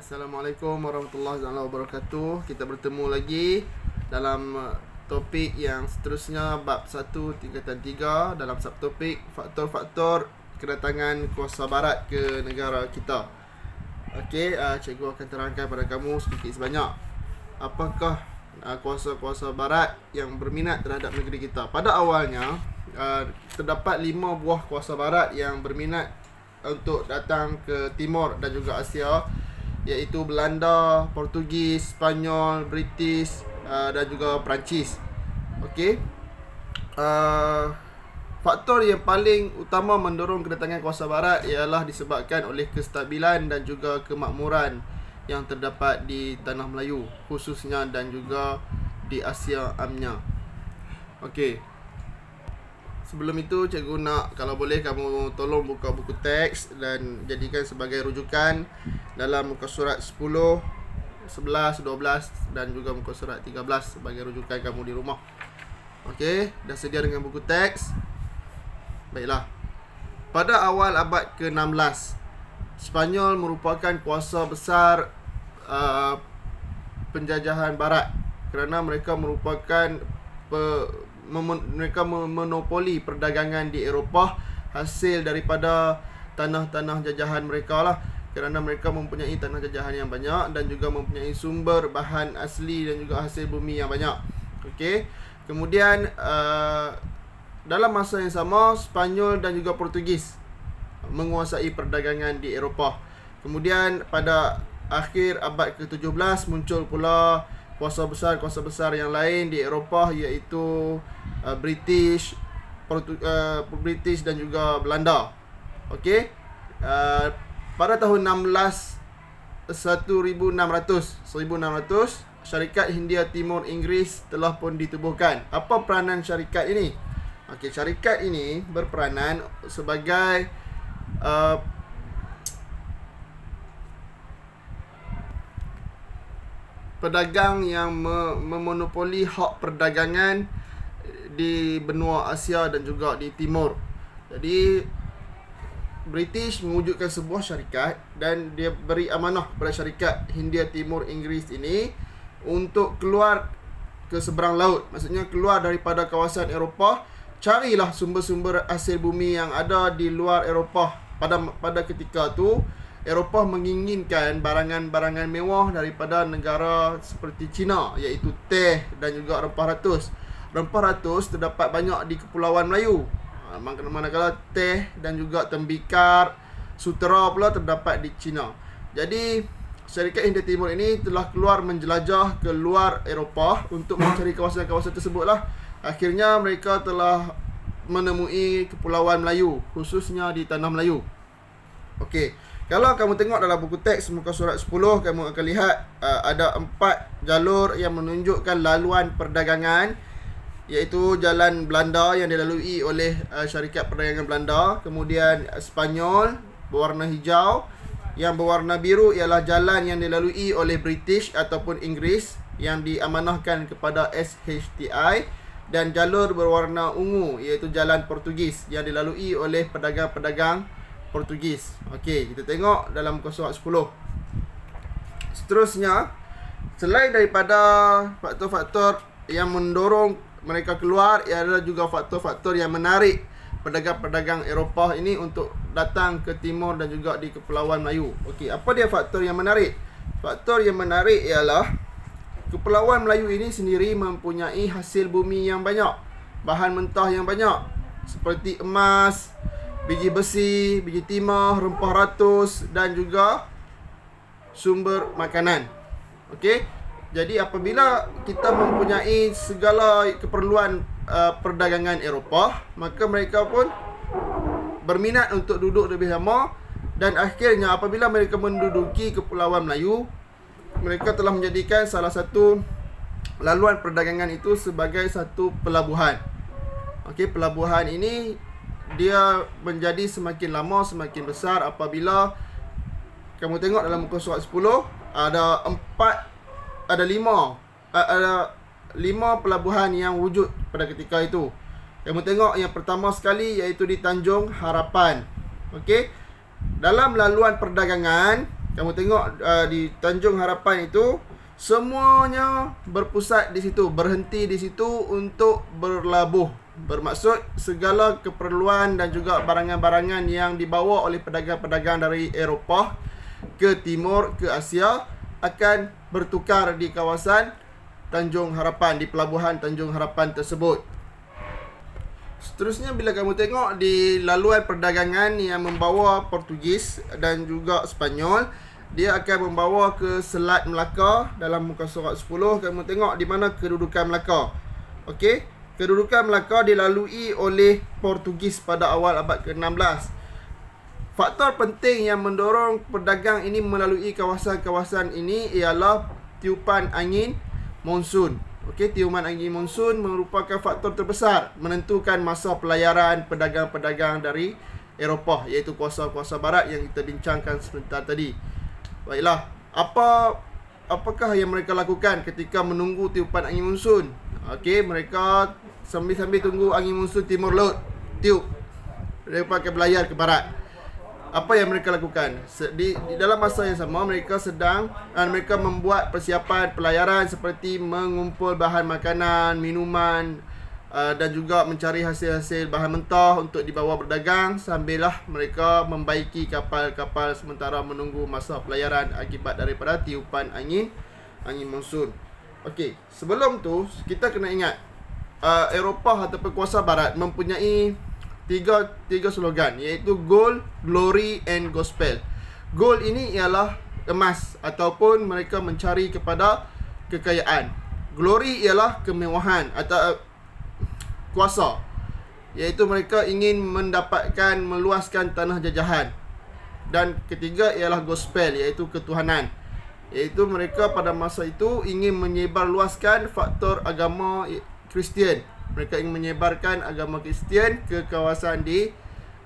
Assalamualaikum warahmatullahi wabarakatuh. Kita bertemu lagi dalam topik yang seterusnya, bab 1 tingkatan 3, dalam subtopik faktor-faktor kedatangan kuasa barat ke negara kita. Okey, cikgu akan terangkan pada kamu sedikit sebanyak apakah kuasa-kuasa barat yang berminat terhadap negeri kita. Pada awalnya terdapat 5 buah kuasa barat yang berminat untuk datang ke Timur dan juga Asia, iaitu Belanda, Portugis, Spanyol, British dan juga Perancis. Okey. Faktor yang paling utama mendorong kedatangan kuasa barat ialah disebabkan oleh kestabilan dan juga kemakmuran yang terdapat di tanah Melayu khususnya dan juga di Asia amnya. Okey. Sebelum itu, cikgu nak, kalau boleh kamu tolong buka buku teks dan jadikan sebagai rujukan dalam muka surat 10, 11, 12 dan juga muka surat 13 sebagai rujukan kamu di rumah. Okey, dah sedia dengan buku teks? Baiklah. Pada awal abad ke-16, Spanyol merupakan kuasa besar penjajahan barat kerana mereka merupakan mereka memonopoli perdagangan di Eropah hasil daripada tanah-tanah jajahan mereka lah, kerana mereka mempunyai tanah jajahan yang banyak dan juga mempunyai sumber bahan asli dan juga hasil bumi yang banyak. Okey. Kemudian dalam masa yang sama, Spanyol dan juga Portugis menguasai perdagangan di Eropah. Kemudian pada akhir abad ke-17 muncul pula kuasa besar yang lain di Eropah, iaitu British dan juga Belanda. Okey. Pada tahun 1600 Syarikat Hindia Timur Inggeris telah pun ditubuhkan. Apa peranan syarikat ini? Okey, syarikat ini berperanan sebagai pedagang yang memonopoli hak perdagangan di benua Asia dan juga di Timur. Jadi British mewujudkan sebuah syarikat dan dia beri amanah kepada syarikat Hindia Timur Inggeris ini untuk keluar ke seberang laut. Maksudnya keluar daripada kawasan Eropah, carilah sumber-sumber hasil bumi yang ada di luar Eropah. Pada ketika tu Eropah menginginkan barangan-barangan mewah daripada negara seperti China, iaitu teh dan juga rempah ratus. Rempah ratus terdapat banyak di Kepulauan Melayu. Manakala teh dan juga tembikar, sutera pula terdapat di China. Jadi syarikat Hindia Timur ini telah keluar menjelajah ke luar Eropah untuk mencari kawasan-kawasan tersebutlah. Akhirnya mereka telah menemui Kepulauan Melayu, khususnya di Tanah Melayu. Okey. Kalau kamu tengok dalam buku teks muka surat 10, kamu akan lihat ada 4 jalur yang menunjukkan laluan perdagangan, iaitu jalan Belanda yang dilalui oleh syarikat perdagangan Belanda, kemudian Spanyol berwarna hijau, yang berwarna biru ialah jalan yang dilalui oleh British ataupun Inggeris yang diamanahkan kepada SHTI, dan jalur berwarna ungu iaitu jalan Portugis yang dilalui oleh pedagang-pedagang Portugis. Okey, kita tengok dalam muka surat 10. Seterusnya, selain daripada faktor-faktor yang mendorong mereka keluar, ialah juga faktor-faktor yang menarik pedagang-pedagang Eropah ini untuk datang ke Timur dan juga di Kepulauan Melayu. Okey, apa dia faktor yang menarik? Faktor yang menarik ialah Kepulauan Melayu ini sendiri mempunyai hasil bumi yang banyak, bahan mentah yang banyak seperti emas, biji besi, biji timah, rempah ratus dan juga sumber makanan. Okey. Jadi apabila kita mempunyai segala keperluan perdagangan Eropah, maka mereka pun berminat untuk duduk lebih lama, dan akhirnya apabila mereka menduduki Kepulauan Melayu, mereka telah menjadikan salah satu laluan perdagangan itu sebagai satu pelabuhan. Okey, pelabuhan ini dia menjadi semakin lama semakin besar apabila kamu tengok dalam muka surat 10 ada 5 pelabuhan yang wujud pada ketika itu. Kamu tengok yang pertama sekali iaitu di Tanjung Harapan. Okey. Dalam laluan perdagangan, Kamu tengok di Tanjung Harapan itu semuanya berpusat di situ, berhenti di situ untuk berlabuh. Bermaksud segala keperluan dan juga barangan-barangan yang dibawa oleh pedagang-pedagang dari Eropah ke Timur, ke Asia akan bertukar di kawasan Tanjung Harapan, di pelabuhan Tanjung Harapan tersebut. Seterusnya, bila kamu tengok di laluan perdagangan yang membawa Portugis dan juga Sepanyol, dia akan membawa ke Selat Melaka. Dalam muka surat 10, kamu tengok di mana kedudukan Melaka. Okey, kedudukan Melaka dilalui oleh Portugis pada awal abad ke-16. Faktor penting yang mendorong pedagang ini melalui kawasan-kawasan ini ialah tiupan angin monsun. Okey, tiupan angin monsun merupakan faktor terbesar menentukan masa pelayaran pedagang-pedagang dari Eropah, iaitu kuasa-kuasa barat yang kita bincangkan sebentar tadi. Baiklah, apakah yang mereka lakukan ketika menunggu tiupan angin monsun? Okey, mereka sambil-sambil tunggu angin monsun timur laut tiup, mereka akan berlayar ke barat. Apa yang mereka lakukan? Di dalam masa yang sama, mereka membuat persiapan pelayaran seperti mengumpul bahan makanan, minuman dan juga mencari hasil-hasil bahan mentah untuk dibawa berdagang, sambillah mereka membaiki kapal-kapal sementara menunggu masa pelayaran akibat daripada tiupan angin monsun. Okey, sebelum tu kita kena ingat Eropah ataupun kuasa barat mempunyai tiga slogan, iaitu Gold, Glory and Gospel. Gold ini ialah emas ataupun mereka mencari kepada kekayaan. Glory ialah kemewahan atau kuasa, iaitu mereka ingin mendapatkan meluaskan tanah jajahan. Dan ketiga ialah Gospel, iaitu ketuhanan, iaitu mereka pada masa itu ingin menyebarluaskan faktor agama Kristian. Mereka ingin menyebarkan agama Kristian ke kawasan di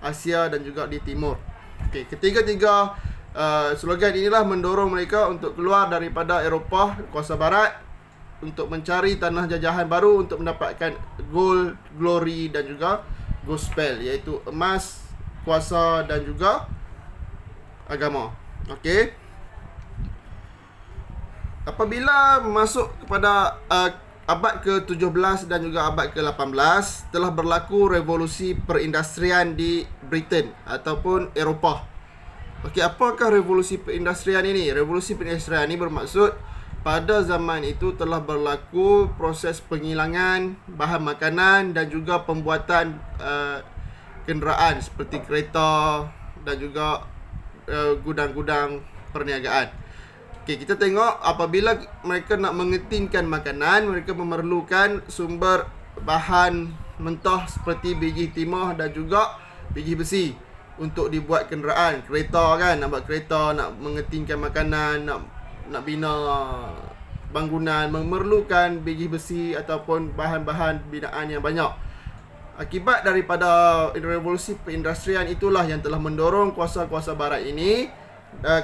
Asia dan juga di Timur. Okey, ketiga-tiga slogan inilah mendorong mereka untuk keluar daripada Eropah, kuasa barat, untuk mencari tanah jajahan baru untuk mendapatkan gold, glory dan juga gospel, iaitu emas, kuasa dan juga agama. Okey. Apabila masuk kepada abad ke-17 dan juga abad ke-18, telah berlaku revolusi perindustrian di Britain ataupun Eropah. Okey, apakah revolusi perindustrian ini? Revolusi perindustrian ini bermaksud pada zaman itu telah berlaku proses penghilangan bahan makanan dan juga pembuatan kenderaan seperti kereta dan juga gudang-gudang perniagaan. Okey, kita tengok apabila mereka nak mengetingkan makanan, mereka memerlukan sumber bahan mentah seperti biji timah dan juga biji besi untuk dibuat kenderaan. Kereta kan, nak buat kereta, nak mengetingkan makanan, nak bina bangunan, memerlukan biji besi ataupun bahan-bahan binaan yang banyak. Akibat daripada revolusi perindustrian itulah yang telah mendorong kuasa-kuasa barat ini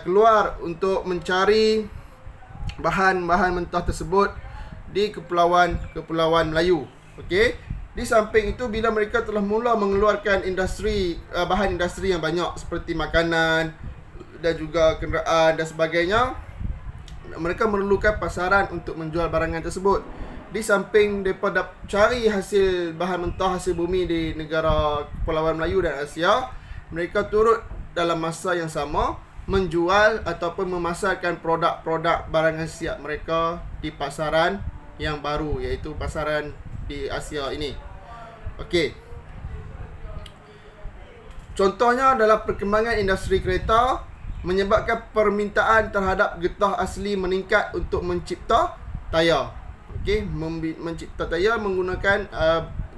keluar untuk mencari bahan-bahan mentah tersebut di kepulauan Melayu. Okey. Di samping itu, bila mereka telah mula mengeluarkan bahan industri yang banyak seperti makanan dan juga kenderaan dan sebagainya, mereka memerlukan pasaran untuk menjual barangan tersebut. Di samping mereka cari hasil bahan mentah, hasil bumi di negara Kepulauan Melayu dan Asia, mereka turut dalam masa yang sama menjual ataupun memasarkan produk-produk barangan siap mereka di pasaran yang baru, iaitu pasaran di Asia ini. Okey. Contohnya dalam perkembangan industri kereta menyebabkan permintaan terhadap getah asli meningkat untuk mencipta tayar. Okey, mencipta tayar menggunakan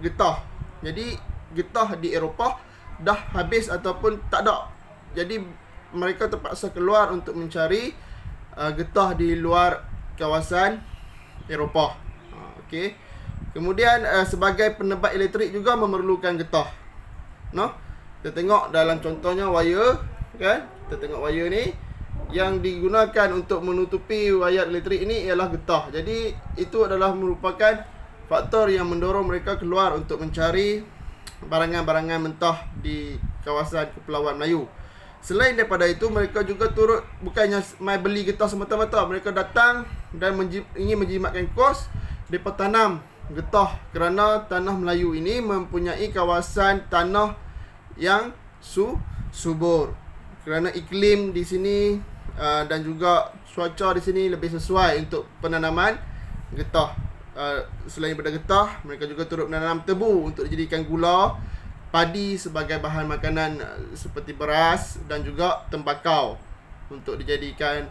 getah. Jadi getah di Eropah dah habis ataupun tak ada. Jadi mereka terpaksa keluar untuk mencari getah di luar kawasan Eropah. Okey. Kemudian sebagai penebat elektrik juga memerlukan getah. Kita tengok dalam contohnya wayar, kan? Kita tengok wayar ni yang digunakan untuk menutupi wayar elektrik ini ialah getah. Jadi itu adalah merupakan faktor yang mendorong mereka keluar untuk mencari barangan-barangan mentah di kawasan Kepulauan Melayu. Selain daripada itu, mereka juga turut bukannya mai beli getah semata-mata. Mereka datang dan ingin menjimatkan kos. Mereka tanam getah kerana tanah Melayu ini mempunyai kawasan tanah yang subur. Kerana iklim di sini dan juga cuaca di sini lebih sesuai untuk penanaman getah. Selain daripada getah, mereka juga turut menanam tebu untuk dijadikan gula, padi sebagai bahan makanan seperti beras dan juga tembakau untuk dijadikan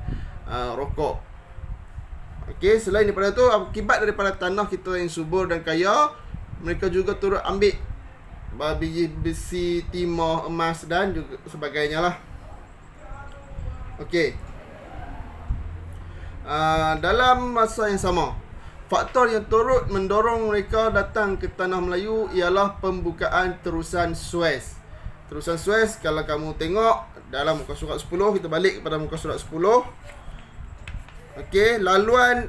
rokok. Okey, selain daripada itu, akibat daripada tanah kita yang subur dan kaya, mereka juga turut ambil biji besi, timah, emas dan juga sebagainya lah. Okey. Dalam masa yang sama, faktor yang turut mendorong mereka datang ke tanah Melayu ialah pembukaan terusan Suez. Terusan Suez, kalau kamu tengok dalam muka surat 10, kita balik kepada muka surat 10. Okey, laluan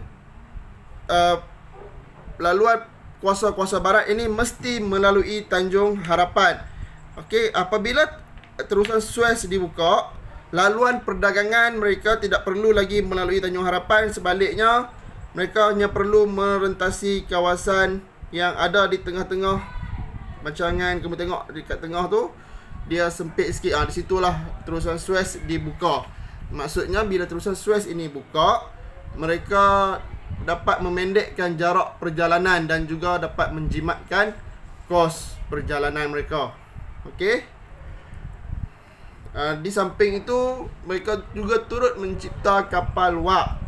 kuasa-kuasa barat ini mesti melalui Tanjung Harapan. Okey, apabila terusan Suez dibuka, laluan perdagangan mereka tidak perlu lagi melalui Tanjung Harapan. Sebaliknya, mereka hanya perlu merentasi kawasan yang ada di tengah-tengah. Rancangan kamu tengok dekat tengah tu, dia sempit sikit. Di situlah terusan Suez dibuka. Maksudnya bila terusan Suez ini buka, mereka dapat memendekkan jarak perjalanan dan juga dapat menjimatkan kos perjalanan mereka. Okey. Di samping itu, mereka juga turut mencipta kapal wap.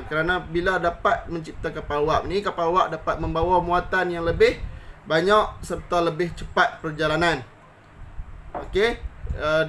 Kerana bila dapat mencipta kapal wap ni, kapal wap dapat membawa muatan yang lebih banyak serta lebih cepat perjalanan. Okey.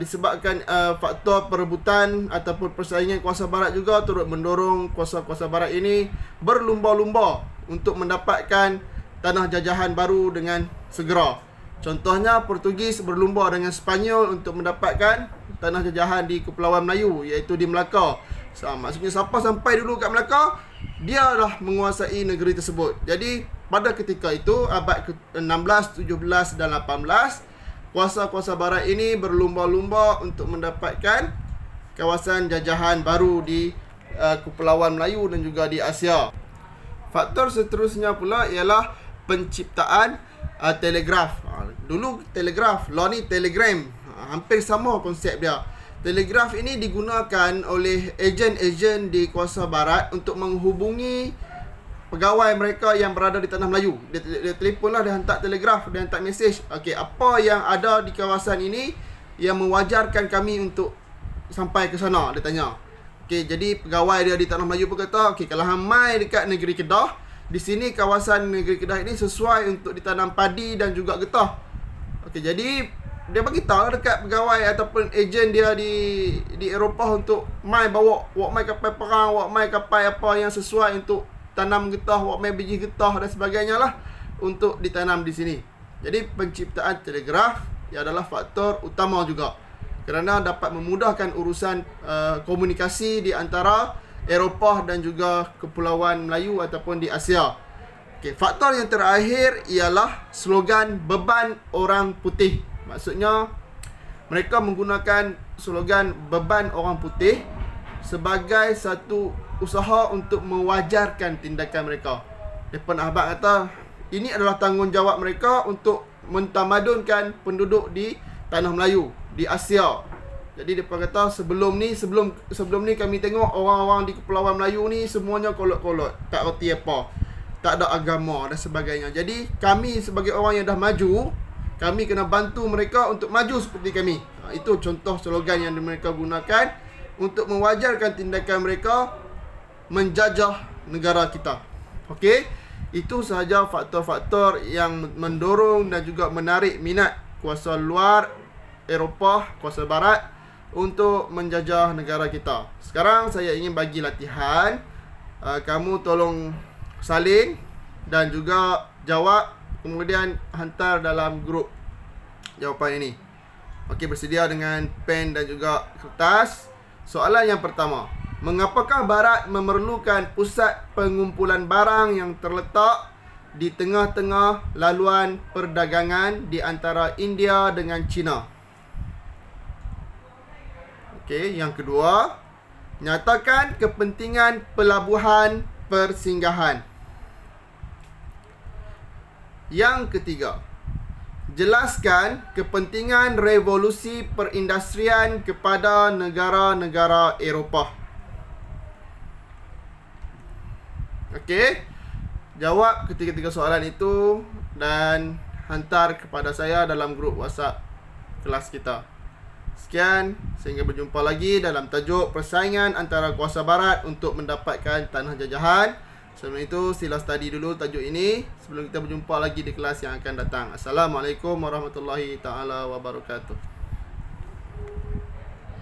Disebabkan faktor perebutan ataupun persaingan kuasa barat juga turut mendorong kuasa-kuasa barat ini berlumba-lumba untuk mendapatkan tanah jajahan baru dengan segera. Contohnya, Portugis berlumba dengan Sepanyol untuk mendapatkan tanah jajahan di Kepulauan Melayu, iaitu di Melaka. Maksudnya siapa sampai dulu kat Melaka, dialah menguasai negeri tersebut. Jadi pada ketika itu, abad ke-16, 17 dan 18, kuasa-kuasa barat ini berlumba-lumba untuk mendapatkan kawasan jajahan baru di Kepulauan Melayu dan juga di Asia. Faktor seterusnya pula ialah penciptaan telegraf. Dulu telegraf, lah ni telegram. Hampir sama konsep dia. Telegraf ini digunakan oleh ejen-ejen di kuasa barat untuk menghubungi pegawai mereka yang berada di tanah Melayu. Dia telefon lah, dia hantar telegraf, dia hantar mesej. Okey, apa yang ada di kawasan ini yang mewajarkan kami untuk sampai ke sana, dia tanya. Okey, jadi pegawai dia di tanah Melayu pun kata, okey, kalau hamai dekat negeri Kedah, di sini kawasan negeri Kedah ini sesuai untuk ditanam padi dan juga getah. Okey, jadi dia bagi tahu lah dekat pegawai ataupun ejen dia di Eropah untuk bawa mai kapal perang, mai kapal apa yang sesuai untuk tanam getah, mai biji getah dan sebagainya lah untuk ditanam di sini. Jadi penciptaan telegraf ia adalah faktor utama juga kerana dapat memudahkan urusan komunikasi di antara Eropah dan juga Kepulauan Melayu ataupun di Asia. Okey, faktor yang terakhir ialah slogan beban orang putih. Maksudnya mereka menggunakan slogan beban orang putih sebagai satu usaha untuk mewajarkan tindakan mereka. Depan Ahbab kata, ini adalah tanggungjawab mereka untuk mentamadunkan penduduk di tanah Melayu, di Asia. Jadi depa kata sebelum ni kami tengok orang-orang di Kepulauan Melayu ni semuanya kolot-kolot, tak reti apa, tak ada agama dan sebagainya. Jadi kami sebagai orang yang dah maju, kami kena bantu mereka untuk maju seperti kami. Itu contoh slogan yang mereka gunakan untuk mewajarkan tindakan mereka menjajah negara kita. Okey, itu sahaja faktor-faktor yang mendorong dan juga menarik minat kuasa luar Eropah, kuasa barat untuk menjajah negara kita. Sekarang saya ingin bagi latihan. Kamu tolong salin dan juga jawab, kemudian hantar dalam grup jawapan ini. Okey, bersedia dengan pen dan juga kertas. Soalan yang pertama, mengapakah Barat memerlukan pusat pengumpulan barang yang terletak di tengah-tengah laluan perdagangan di antara India dengan China? Okey, yang kedua, nyatakan kepentingan pelabuhan persinggahan. Yang ketiga, jelaskan kepentingan revolusi perindustrian kepada negara-negara Eropah. Okey, jawab ketiga-tiga soalan itu dan hantar kepada saya dalam grup WhatsApp kelas kita. Sekian, sehingga berjumpa lagi dalam tajuk persaingan antara kuasa barat untuk mendapatkan tanah jajahan. Sebelum itu, sila study dulu tajuk ini sebelum kita berjumpa lagi di kelas yang akan datang. Assalamualaikum warahmatullahi taala wabarakatuh.